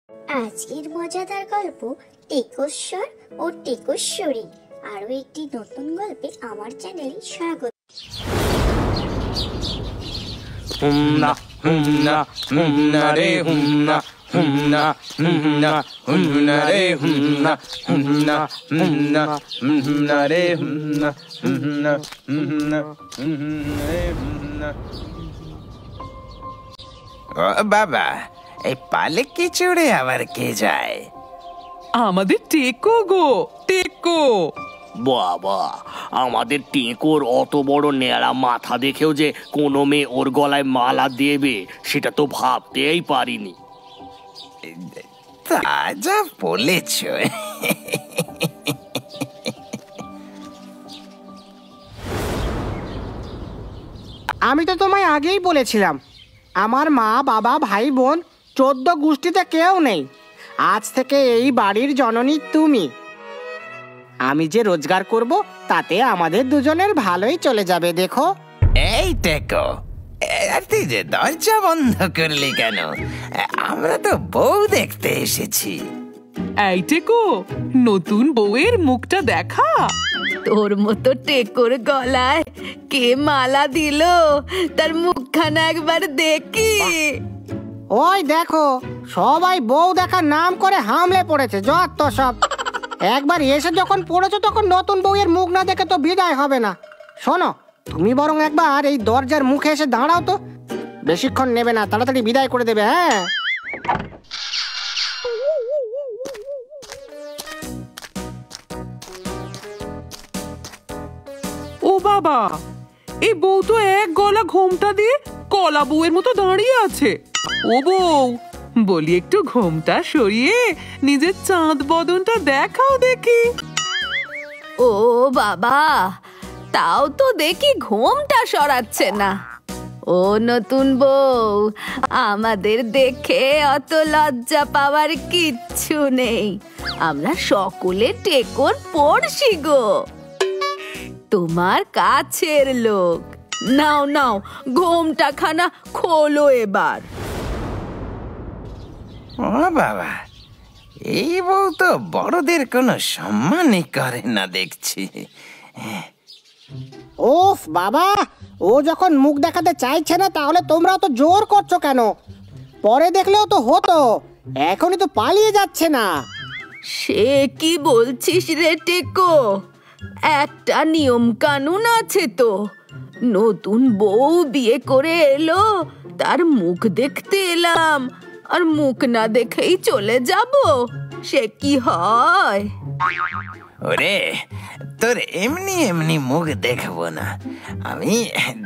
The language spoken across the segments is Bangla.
আজকের মজাদার গল্প টেকোশ্বর ও টেকোশ্বরী। আরো একটি নতুন গল্পে আমার চ্যানেলে স্বাগত। হুমনা হুমনা হুমনা রে হুমনা হুমনা হুমনা হুমনা রে হুমনা হুমনা হুমনা হুমনা রে হুমনা হুমনা হুমনা হুমনা রে হুমনা। ও বাবা, এই পালকি চড়ে আবার কে যায়? আমাদের টেকো গো, টেকো। বাবা, আমাদের টেকোর অত বড় ন্যাড়া মাথা দেখেও যে কোনো মেয়ে ওর গলায় মালা দেবে সেটা তো ভাবতেই পারিনি। তা যা বলেছ। আমি তো তোমায় আগেই বলেছিলাম, আমার মা বাবা ভাই বোন 14 গোষ্ঠীতে কেউ নেই। আজ থেকে এই বাড়ির জননী তুমি। আমি যে রোজগার করব তাতে আমাদের দুজনের ভালোই চলে যাবে। দেখো এই টেকো, তুই যে দরজা বন্ধ করলি কেন? আমরা তো বউ দেখতে এসেছি। এই টেকো, নতুন বউয়ের মুখটা দেখা। তোর মতো টেকোর গলায় কে মালা দিল, তার মুখখানা একবার দেখি। ওই দেখো, সবাই বউ দেখার নাম করে হামলে পড়েছে। যত সব, একবার এসে যখন পড়েছো তখন নতুন বউয়ের মুখ না দেখে তো বিদায় হবে না। শোনো, তুমি বরং একবার এই দরজার মুখে এসে দাঁড়াও তো। বেশিক্ষণ নেবে না, তাড়াতাড়ি বিদায় করে দেবে। হ্যাঁ, ও বাবা, এই বউ তো এক গলা ঘোমটা দিয়ে কলা বউয়ের মতো দাঁড়িয়ে আছে। ও বউ, বলি একটু ঘোমটা সরিয়ে নিজের চাঁদ বদনটা দেখাও দেখি। ও বাবা, তাও তো দেখি ঘোমটা সরাচ্ছে না। ও নতুন বউ, আমাদের দেখে অত লজ্জা পাওয়ার কিচ্ছু নেই। আমরা সকলে টেকোর পড়শি গো, তোমার কাছের লোক। নাও নাও, ঘোমটা খানা খোলো এবার। ও বাবা, এই বউ তো বড়দের কোনো সম্মানই করে না দেখছি। ওফ বাবা, ও যখন মুখ দেখাতে চাইছে না তাহলে তোমরাও তো জোর করছো কেন? পরে দেখলেও তো হতো, এখনই তো পালিয়ে যাচ্ছে না। সে কি বলছিস রে টেকো? একটা নিয়ম কানুন আছে তো। নতুন বউ বিয়ে করে এলো, তার মুখ দেখতে এলাম, আর মুখ না দেখেই চলে যাব? সে কি হয়? ওরে, তোর এমনি এমনি মুখ দেখবো না, আমি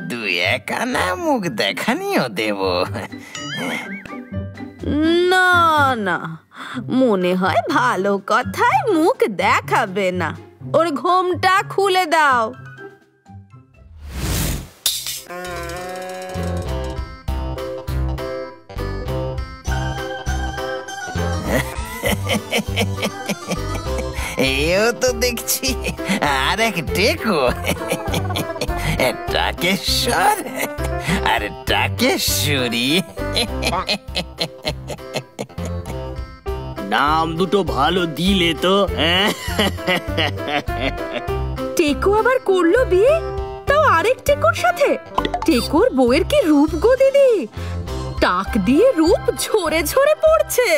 2-1 আনা মুখ দেখানিও দেব। না না, মনে হয় ভালো কথায় মুখ দেখাবে না। ওর ঘোমটা খুলে দাও। এও তো দেখছি আর এক টেকো। টাকেশ্বর আর টাকেশ্বরী। নাম দুটো ভালো দিলে তো। টেকো আবার করলো বিয়ে, তাও আরেক টেকোর সাথে। টেকোর বউয়ের কি রূপ গো দিদি, টাক দিয়ে রূপ ঝরে ঝরে পড়ছে।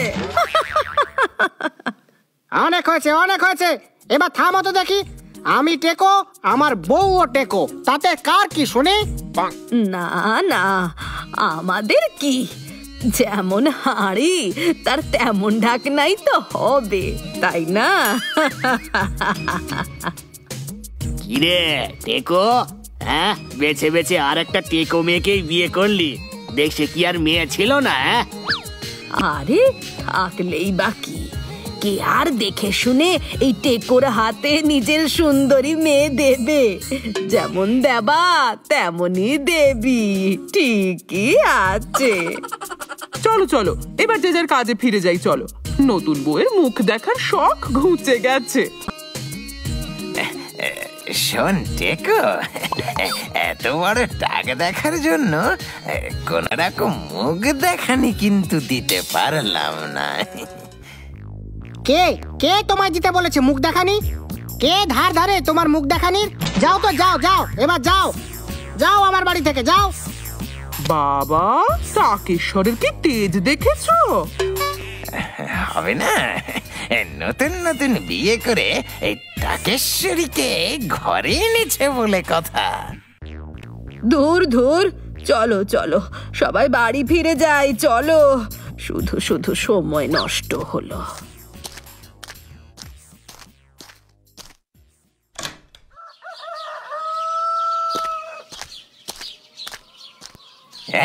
অনেক হয়েছে, অনেক হয়েছে, এবার থামো তো দেখি। আমি টেকো, আমার বউও টেকো, তাতে কার কি শুনি? না না, আমাদের কি, যেমন হাঁড়ি তার তেমন ঢাকনাই তো হবে, তাই না? কিরে টেকো, হ্যাঁ বেছে বেছে আর একটা টেকো মেয়েকেই বিয়ে করলি? দেখছে কি আর মেয়ে ছিল না? আরে থাকলেই বাকি, কে আর দেখে শুনে এই টেকোর হাতে নিজের সুন্দরী মেয়ে দেবে? যেমন দেবা তেমনই দেবী, ঠিকই আছে। চলো চলো, এবার যে যার কাজে ফিরে যাই। চলো, নতুন বউয়ের মুখ দেখার শখ ঘুচে গেছে। শোন টেকো, এত বড় টাক দেখার জন্য কোন রকম মুখ দেখানি কিন্তু দিতে পারলাম না। কে কে তোমায় দিতে বলেছে মুখ দেখানি? কে ধার ধারে তোমার মুখ দেখানির? যাও তো, যাও যাও, এবার যাও যাও আমার বাড়ি থেকে যাও। বাবা, টাকেশ্বরের কি তেজ দেখেছো? হবে না, নতুন নতুন বিয়ে করে এই টাকেশ্বরীকে ঘরে এনেছে বলে কথা। ধুর ধুর, চলো চলো সবাই বাড়ি ফিরে যাই, চলো। শুধু শুধু সময় নষ্ট হলো।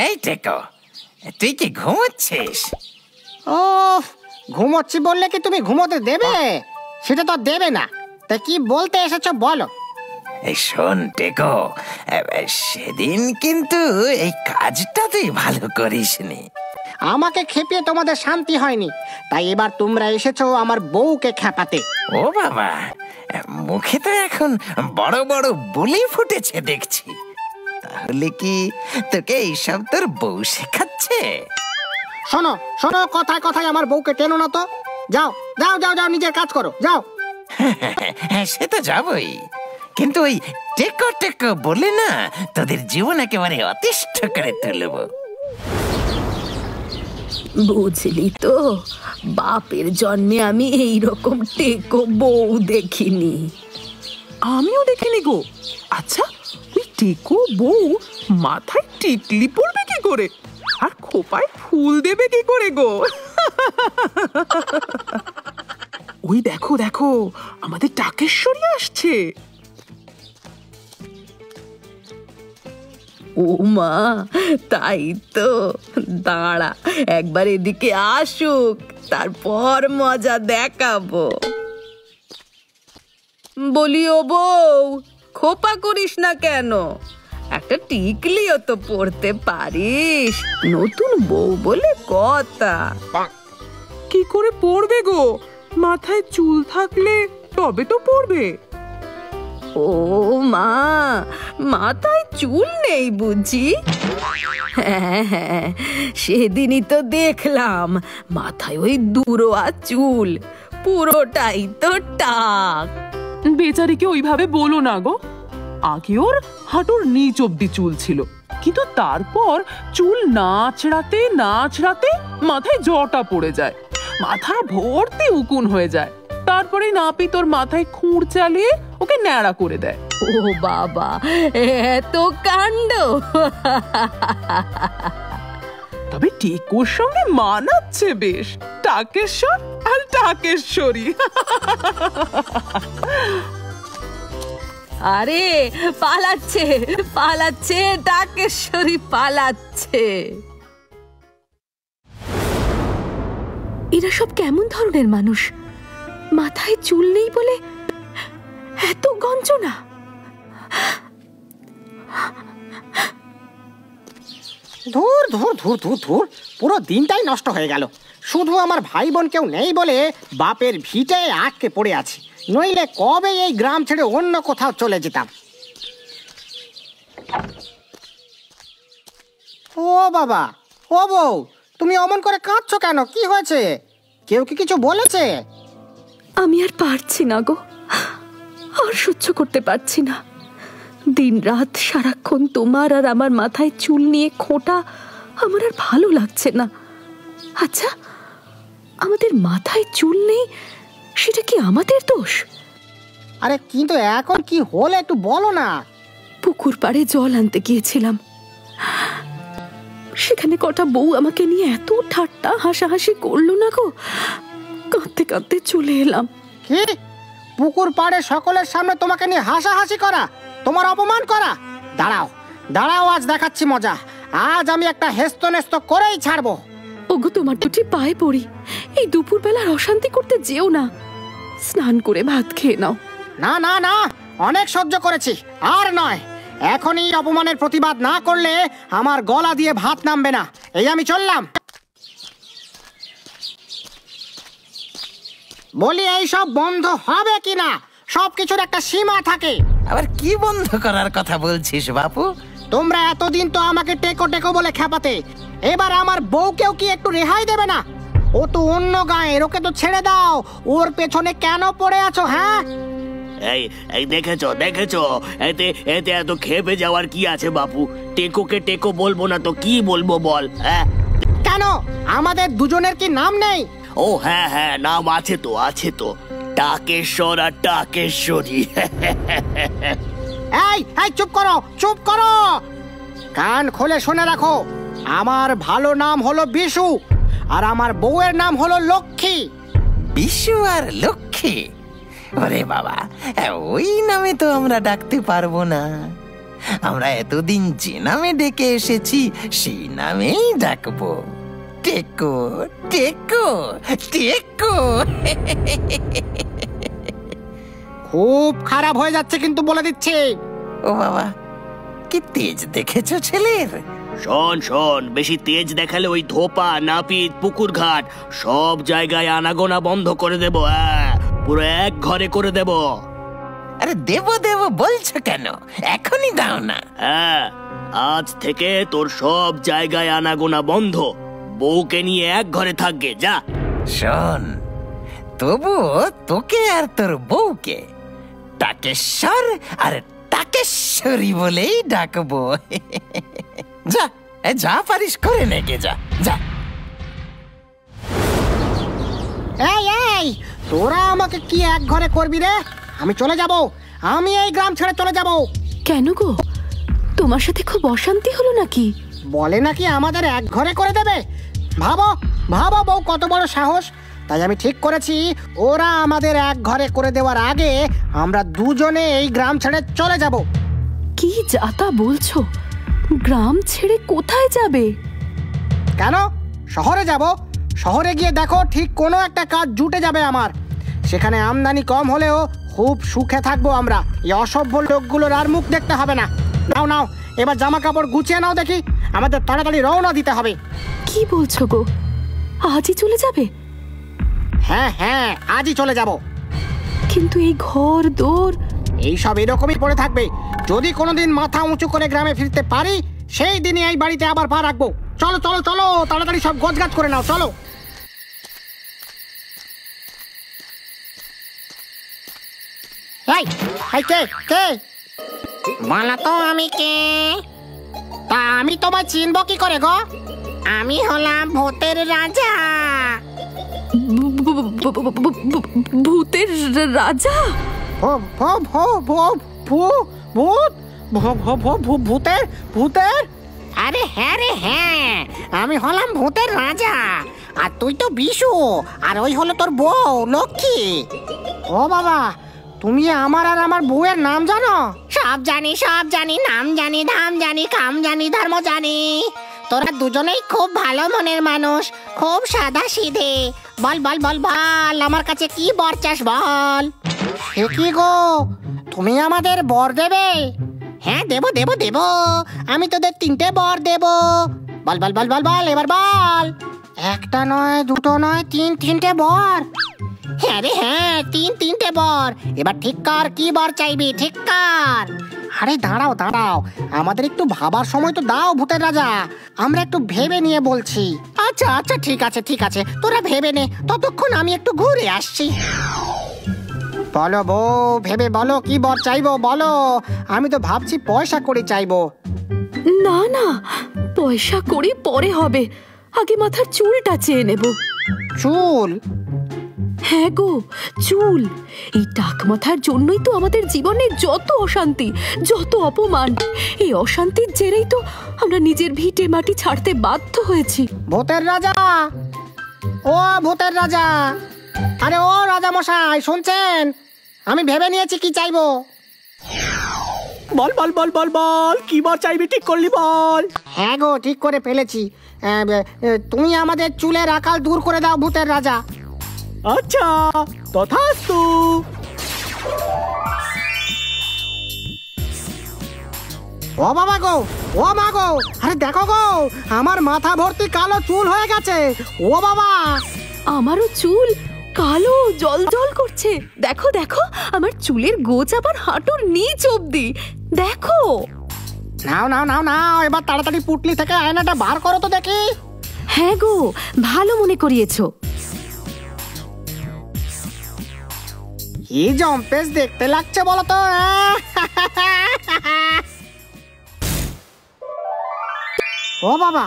এই টেকো, তুই কি ঘুমোচ্ছিস? ও, ঘুমোচ্ছি বললে কি তুমি ঘুমোতে দেবে? সেটা তো দেবে না। তা কি বলতে এসেছো বলো। এই শোন টেকো, সেদিন কিন্তু এই কাজটা তুই ভালো করিসনি। আমাকে খেপিয়ে তোমাদের শান্তি হয়নি, তাই এবার তোমরা এসেছো আমার বউকে খেপাতে। ও বাবা, মুখে তো এখন বড় বড় বুলি ফুটেছে দেখছি। তাহলে কি তোকে এইসব তোর বউ শেখাচ্ছে? শোনো শোনো, কথায় কথায় আমার বউকে টেনো না তো। যাও যাও যাও যাও, নিজের কাজ করো, যাও। সে তো যাবই, কিন্তু ওই টেকো টেকো বলে না তোদের জীবন একেবারে অতিষ্ঠ করে তুলব। বুঝলি তো, বাপের জন্মে আমি এইরকম টেকো বউ দেখিনি। আমিও দেখিনি গো। আচ্ছা, ওই টেকো বউ মাথায় টিকলি পড়বে কি করে, আর খোপায় ফুল দেবে কি করে গো? ওই দেখো দেখো, আমাদের টাকেশ্বরী আসছে। ও মা, তাই তো। দাঁড়া, একবার এদিকে আসুক, তারপর মজা দেখাবো। বলি ও বউ, খোপা করিস না কেন? একটা টিকলিও তো পড়তে পারিস, নতুন বউ বলে কথা। কি করে পড়বে গো? মাথায় চুল থাকলে তবে তো পড়বে। ও মা, মাথায় চুল নেই বুঝি? হ্যাঁ হ্যাঁ, সেদিনই তো দেখলাম মাথায় ওই দুরোয়া চুল, পুরোটাই তো টাক। বেচারিকে ওইভাবে বলো না গো। আগে ওর হাঁটুর নিচ অব্দি চুল ছিল, কিন্তু তারপর চুল নাচড়াতে নাচড়াতে মাথায় জটা পড়ে যায়, মাথা ভর্তি উকুন হয়ে যায়। তারপরে নাপিত ওর মাথায় খুঁড় চালিয়ে ওকে ন্যাড়া করে দেয়। ও বাবা, এত কাণ্ড! তবে টেকোর সঙ্গে মানাচ্ছে বেশ, টাকেশ্বর আর টাকেশ্বরী। আরে পালাচ্ছে পালাচ্ছে, টাকেশ্বরী পালাচ্ছে। এরা সব কেমন ধরনের মানুষ? মাথায় চুল নেই বলে এত গঞ্জনা। ধুর ধুর ধুর ধুর ধুর, পুরো দিনটাই নষ্ট হয়ে গেল। শুধু আমার ভাই বোন কেউ নেই বলে বাপের ভিটে আটকে পড়ে আছি, নইলে কবে এই গ্রাম ছেড়ে অন্য কোথাও চলে যেতাম। ও বাবা, ও বউ, তুমি অমন করে কাঁদছো কেন? কি হয়েছে? কেউ কি কিছু বলেছে? আমি আর পারছি না গো, আর সহ্য করতে পারছি না। দিন রাত সারাক্ষণ তোমার আর আমার মাথায় চুল নিয়ে খোঁটা আমার আর ভালো লাগছে না। আচ্ছা, আমাদের মাথায় চুল নেই, সেটা কি আমাদের দোষ? আরে কিন্তু এখন কি হলো একটু বলো না। পুকুর পাড়ে জল আনতে গিয়েছিলাম, সেখানে কটা বউ আমাকে নিয়ে এত ঠাট্টা হাসাহাসি করলো না গো, কাঁদতে কাঁদতে চলে এলাম। কি, পুকুর পাড়ে সকলের সামনে তোমাকে নিয়ে হাসাহাসি করা, তোমার অপমান করা? দাঁড়াও দাঁড়াও, আজ দেখাচ্ছি মজা। আজ আমি একটা হেস্ত নেস্ত করেই ছাড়বো। ওগো, তোমার দুটি পায়ে পড়ি, এই দুপুর বেলার অশান্তি করতে যেও না, স্নান করে ভাত খেয়ে নাও। না না না, অনেক সহ্য করেছি, আর নয়। এখনই অপমানের প্রতিবাদ না করলে আমার গলা দিয়ে ভাত নামবে না। এই আমি চললাম। বলি, এই সব বন্ধ হবে কিনা? সবকিছুর একটা সীমা থাকে। আবার কি বন্ধ করার কথা বলছিস বাপু? তোমরা এতদিন তো আমাকে টেকো টেকো বলে খেপাতে, এবার আমার বউকেও কি একটু রেহাই দেবে না? ও তো অন্য গায়ের, ওকে তো ছেড়ে দাও। ওর পেছনে কেন পড়ে আছো? হ্যাঁ, এই দেখেছো দেখেছো, এতে এতে এত খেপে যাওয়ার কি আছে বাপু? টেকোকে টেকো বলবো না তো কি বলবো বল? হ্যাঁ, কেন আমাদের দুজনের কি নাম নেই? ও হ্যাঁ হ্যাঁ, নাম আছে তো, আছে তো, টাকেশ্বর আর টাকেশ্বরী। এই এই চুপ করো, চুপ করো, কান খুলে শুনে রাখো। আমার ভালো নাম হলো বিশু, আর আমার বউয়ের নাম হলো লক্ষ্মী। বিশু আর লক্ষ্মী? ওরে বাবা, ওই নামে তো আমরা ডাকতে পারবো না। আমরা এতদিন যে নামে ডেকে এসেছি সেই নামেই ডাকবো, টেকো টেকো টেকো। খুব খারাপ হয়ে যাচ্ছে কিন্তু, বলে দিচ্ছি। ও বাবা, কি তেজ দেখেছো ছেলের! শোন শোন, বেশি তেজ দেখালে ওই ধোপা, নাপিত, পুকুর ঘাট সব জায়গায় আনাগোনা বন্ধ করে দেব। পুরো এক ঘরে করে দেব। আরে দেবো দেবো বলছো কেন? এখনই দাও না। হ্যাঁ, আজ থেকে তোর সব জায়গায় আনাগোনা বন্ধ। বউকে নিয়ে এক ঘরে থাকবে, যা। শোন, তবুও তোকে আর তোর বউকে টাকেশ্বর আর টাকেশ্বরী বলেই ডাকবো। যা, যা পারিস করে নেকে, যা যা। এই এই, তোরা আমাকে কি এক ঘরে করবি রে? আমি চলে যাব, আমি এই গ্রাম ছেড়ে চলে যাব। কেন গো, তোমার সাথে খুব অশান্তি হলো নাকি? বলে নাকি আমাদের এক ঘরে করে দেবে। ভাবো ভাবো বউ, কত বড় সাহস! তাই আমি ঠিক করেছি, ওরা আমাদের এক ঘরে করে দেওয়ার আগে আমরা দুজনে এই গ্রাম ছেড়ে চলে যাব। কি যাতা বলছো? গ্রাম ছেড়ে কোথায় যাবে? কেন, শহরে যাব। শহরে গিয়ে দেখো, ঠিক কোনো একটা কাজ জুটে যাবে আমার। সেখানে আমদানি কম হলেও খুব সুখে থাকবো আমরা। এই অসভ্য লোকগুলোর আর মুখ দেখতে হবে না। নাও নাও, এবার জামা কাপড় গুছিয়ে নাও দেখি, আমাদের তাড়াতাড়ি রওনা দিতে হবে। কি বলছো গো, আজই চলে যাবে? হ্যাঁ হ্যাঁ, আজই চলে যাব। কিন্তু এই ঘর দোর এইসব এরকমই পড়ে থাকবে। যদি কোনোদিন মাথা উঁচু করে গ্রামে ফিরতে পারি, সেই দিনই এই বাড়িতে আবার পা রাখবো। চলো চলো চলো, তাড়াতাড়ি সব গোছগাছ করে নাও, চলো। এই এই, কে কে? বলো তো আমি কে? তা আমি তোমায় চিনবো কি করে গো? আমি হলাম ভূতের রাজা। ভূতের রাজা? ভূতের ভূতের? আরে হ্যাঁ রে হ্যাঁ, আমি হলাম ভূতের রাজা। আর তুই তো বিশু, আর ওই হলো তোর বউ লক্ষ্মী। ও বাবা, তুমি আমার আর আমার বউয়ের নাম জানো? সব জানি, সব জানি, নাম জানি, ধাম জানি, কাম জানি, ধর্ম জানি। তোরা দুজনেই খুব ভালো মনের মানুষ, খুব সাদা সিধে। বল বল বল বল, আমার কাছে কি বর চাস বল। সে কি গো, তুমি আমাদের বর দেবে? হ্যাঁ দেব দেব দেব, আমি তোদের 3টে বর দেব। বল বল বল বল বল, এবার বল। একটা নয়, দুটো নয়, 3টে বর। হ্যাঁ রে হ্যাঁ, 3টে বর। এবার ঠিক কর, কি বর চাইবি, ঠিক কর। আরে দাঁড়াও দাঁড়াও, আমাদের একটু ভাবার সময় তো দাও ভূতের রাজা, আমরা একটু ভেবে নিয়ে বলছি। আচ্ছা আচ্ছা, ঠিক আছে ঠিক আছে, তোরা ভেবে নে, ততক্ষণ আমি একটু ঘুরে আসছি। বলো বউ, ভেবে বলো কি বর চাইবো বলো। আমি তো ভাবছি পয়সা করে চাইবো। না না, পয়সা করি পরে হবে, আগে মাথার চুলটা চেয়ে নেব। চুল? হ্যাঁ গো, চুল। এই টাক মাথার জন্যই তো আমাদের জীবনে যত অশান্তি, যত অপমান। এই অশান্তির জেরেই তো আমরা নিজের ভিটে মাটি ছাড়তে বাধ্য হয়েছি। ভূতের রাজা, ও ভূতের রাজা, আরে ও রাজা মশাই, শুনছেন? আমি ভেবে নিয়েছি কি চাইবো। বল বল বল বল বল, কি বর চাইবি ঠিক করলি বল। হ্যাঁ গো, ঠিক করে ফেলেছি। তুমি আমাদের চুলের আকাল দূর করে দাও ভূতের রাজা। আচ্ছা, তথাস্তু। ও বাবা গো, ও মা গো, আরে দেখো গো, আমার মাথা ভর্তি কালো চুল হয়ে গেছে। ও বাবা, আমারও চুল কালো জল জল করছে। দেখো দেখো, আমার চুলের গোছ আবার হাঁটুর নিচ অব্দি। দেখো। নাও নাও নাও নাও, এবার তাড়াতাড়ি পুটলি থেকে আয়নাটা বার করো তো দেখি। হ্যাঁ গো, ভালো মনে করিয়েছো। কি জম্পেস দেখতে লাগছে বলো তো। ও বাবা,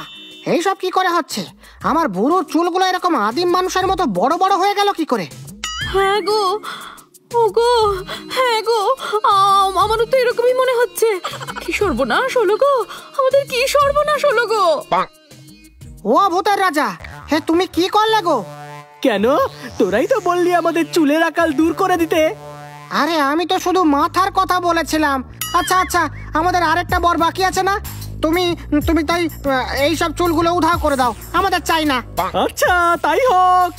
এইসব কি করে হচ্ছে? আমার বুড়োর চুলগুলো এরকম আদিম মানুষের মতো বড় বড় হয়ে গেল কি করে? হ্যাঁ গো, ও গো, হ্যাঁ গো, আমারও তো এরকমই মনে হচ্ছে। কি সর্বনাশ হলো গো, আমাদের কি সর্বনাশ হলো গো। ও ভূতের রাজা, হে তুমি কি করলে গো? কেন, তোরাই তো বললি আমাদের চুলের আকাল দূর করে দিতে। আরে আমি তো শুধু মাথার কথা বলেছিলাম। আচ্ছা আচ্ছা, আমাদের আরেকটা বর বাকি আছে না? তুমি তুমি তাই এই সব চুলগুলো উধাও করে দাও, আমাদের চাই না। আচ্ছা তাই হোক।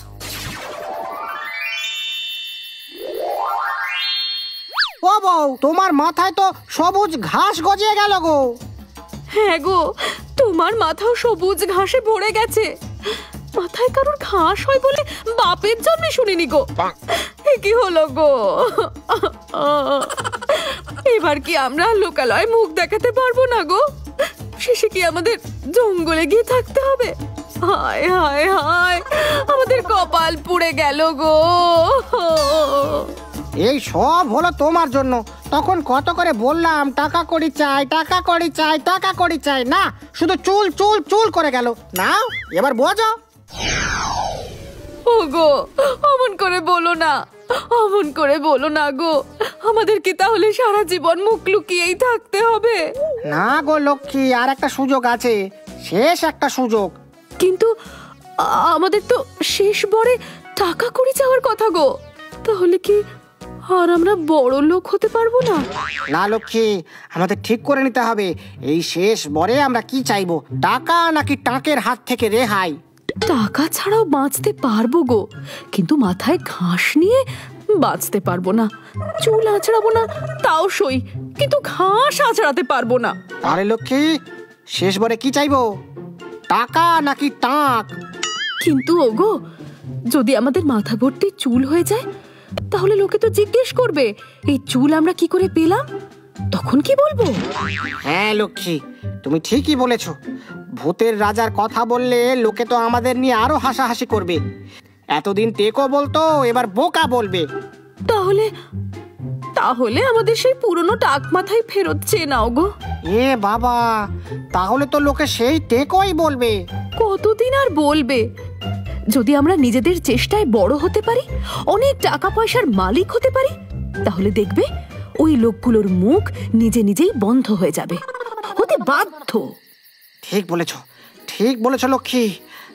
ও বউ, তোমার মাথায় তো সবুজ ঘাস গজিয়ে গেল গো। হ্যাঁ গো, তোমার মাথাও সবুজ ঘাসে ভরে গেছে। মাথায় কারোর ঘাস হয় বলে বাপের জন্মে শুনিনি গো। কি হলো গো? এবার কি আমরা লোকালয়ে মুখ দেখাতে পারবো না গো? শেষে কি আমাদের জঙ্গলে গিয়ে থাকতে হবে? হায় হায় হায়, আমাদের কপাল পুড়ে গেল গো। এই সব হলো তোমার জন্য। তখন কত করে বললাম টাকা কড়ি চাই, টাকা কড়ি চাই, টাকা কড়ি চাই, না শুধু চুল চুল চুল করে গেল। নাও এবার বোঝো। ও গো, অমন করে বলো না, অমন করে বলো না গো। আমাদের কি তাহলে সারা জীবন মুখ লুকিয়েই থাকতে হবে? না গো লক্ষ্মী, আর একটা সুযোগ আছে, শেষ একটা সুযোগ। কিন্তু আমাদের তো শেষ বরে টাকা কড়ি চাওয়ার কথা গো। তাহলে কি আর আমরা বড় লোক হতে পারবো না? না লক্ষ্মী, আমাদের ঠিক করে নিতে হবে এই শেষ বরে আমরা কি চাইবো, টাকা নাকি টাকের হাত থেকে রেহাই। টাকা ছাড়াও বাঁচতে পারবো গো, কিন্তু মাথায় ঘাস নিয়ে বাঁচতে পারবো না। চুল আঁচড়াবো না তাও সই, কিন্তু ঘাস আঁচড়াতে পারবো না। আরে লক্ষ্মী, শেষ বরে কি চাইবো, টাকা নাকি টাক? কিন্তু ওগো, যদি আমাদের মাথা ভর্তি চুল হয়ে যায়, তাহলে লোকে তো জিজ্ঞেস করবে এই চুল আমরা কি করে পেলাম। তখন কি বলবো? হ্যাঁ লক্ষ্মী, তুমি ঠিকই বলেছ। ভূতের রাজার কথা বললে লোকে তো আমাদের নিয়ে আরো হাসাহাসি করবে। এতদিন টেকো বলতো, এবার বোকা বলবে। তাহলে তাহলে আমাদের সেই পুরনো টাক মাথায় ফেরত চেয়ে নাও গো। এ বাবা, তাহলে তো লোকে সেই টেকোই বলবে। কতদিন আর বলবে? যদি আমরা নিজেদের চেষ্টায় বড় হতে পারি, অনেক টাকা পয়সার মালিক হতে পারি, তাহলে দেখবে ওই লোকগুলোর মুখ নিজে নিজেই বন্ধ হয়ে যাবে, হতে বাধ্য। ঠিক বলেছ, ঠিক বলেছ লক্ষ্মী।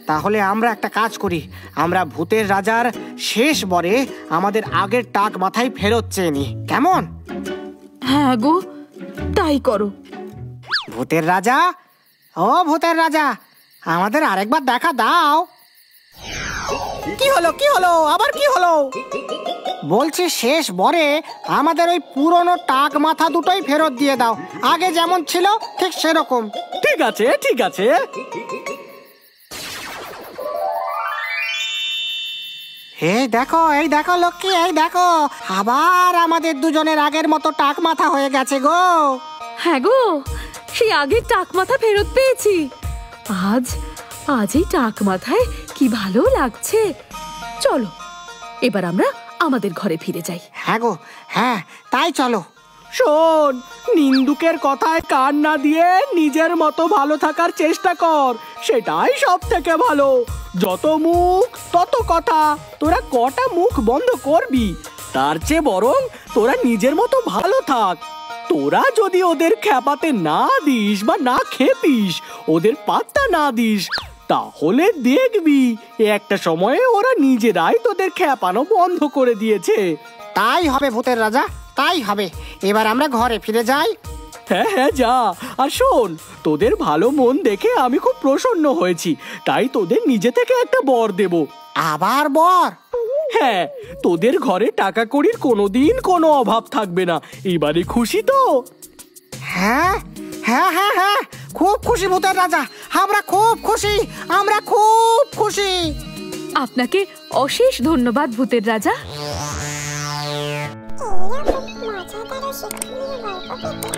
তাহলে আমরা একটা কাজ করি, আমরা ভূতের রাজার শেষ বরে আমাদের আগের টাক মাথায় ফেরত চেয়ে নি, কেমন? হ্যাঁ গো, তাই করো। ভূতের রাজা, ও ভূতের রাজা, আমাদের আরেকবার দেখা দাও। কি হলো, কি হলো, আবার কি হলো? বলছি শেষ বরে আমাদের ওই পুরনো টাক মাথা দুটোই ফেরত দিয়ে দাও, আগে যেমন ছিল ঠিক সেরকম। ঠিক আছে ঠিক আছে। এই দেখো, এই দেখো লক্ষ্মী, এই দেখো, আবার আমাদের দুজনের আগের মতো টাক মাথা হয়ে গেছে গো। হ্যাঁ গো, সেই আগের টাক মাথা ফেরত পেয়েছি। আজ এই টাক মাথায় কি ভালো লাগছে। চলো এবার আমরা আমাদের ঘরে ফিরে যাই। হ্যাঁ গো, হ্যাঁ তাই চলো। শোন, নিন্দুকের কথায় কান না দিয়ে নিজের মতো ভালো থাকার চেষ্টা কর, সেটাই সব থেকে ভালো। যত মুখ তত কথা, তোরা কটা মুখ বন্ধ করবি? তার চেয়ে বরং তোরা নিজের মতো ভালো থাক। তোরা যদি ওদের খেপাতে না দিস বা না খেপিস, ওদের পাত্তা না দিস, তাহলে দেখবি একটা সময়ে ওরা নিজেরাই তোদের খেপানো বন্ধ করে দিয়েছে। তাই হবে ভূতের রাজা, তাই হবে। এবার আমরা ঘরে ফিরে যাই। হ্যাঁ হ্যাঁ যা। আর শোন, তোদের ভালো মন দেখে আমি খুব প্রসন্ন হয়েছি, তাই তোদের নিজে থেকে একটা বর দেব। আবার বর? হ্যাঁ, তোদের ঘরে টাকা কড়ির কোনোদিন কোনো অভাব থাকবে না। এবারে খুশি তো? হ্যাঁ হ্যাঁ হ্যাঁ হ্যাঁ, খুব খুশি ভূতের রাজা, আমরা খুব খুশি, আমরা খুব খুশি। আপনাকে অশেষ ধন্যবাদ ভূতের রাজা। এইরকম মজাদার ও শিক্ষণীয় গল্প পেতে